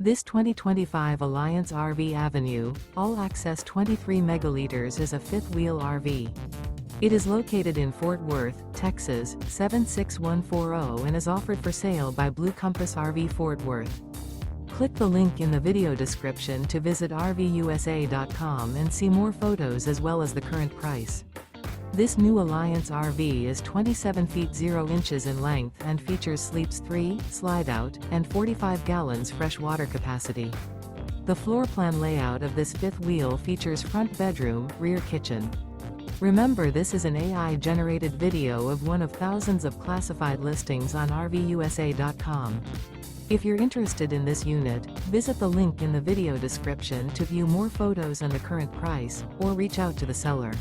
This 2025 Alliance RV Avenue, all-access 23 megaliters is a fifth-wheel RV. It is located in Fort Worth, Texas, 76140 and is offered for sale by Blue Compass RV Fort Worth. Click the link in the video description to visit RVUSA.com and see more photos as well as the current price. This new Alliance RV is 27 feet 0 inches in length and features sleeps 3, slide-out, and 45 gallons fresh water capacity. The floor plan layout of this fifth wheel features front bedroom, rear kitchen. Remember, this is an AI-generated video of one of thousands of classified listings on RVUSA.com. If you're interested in this unit, visit the link in the video description to view more photos and the current price, or reach out to the seller.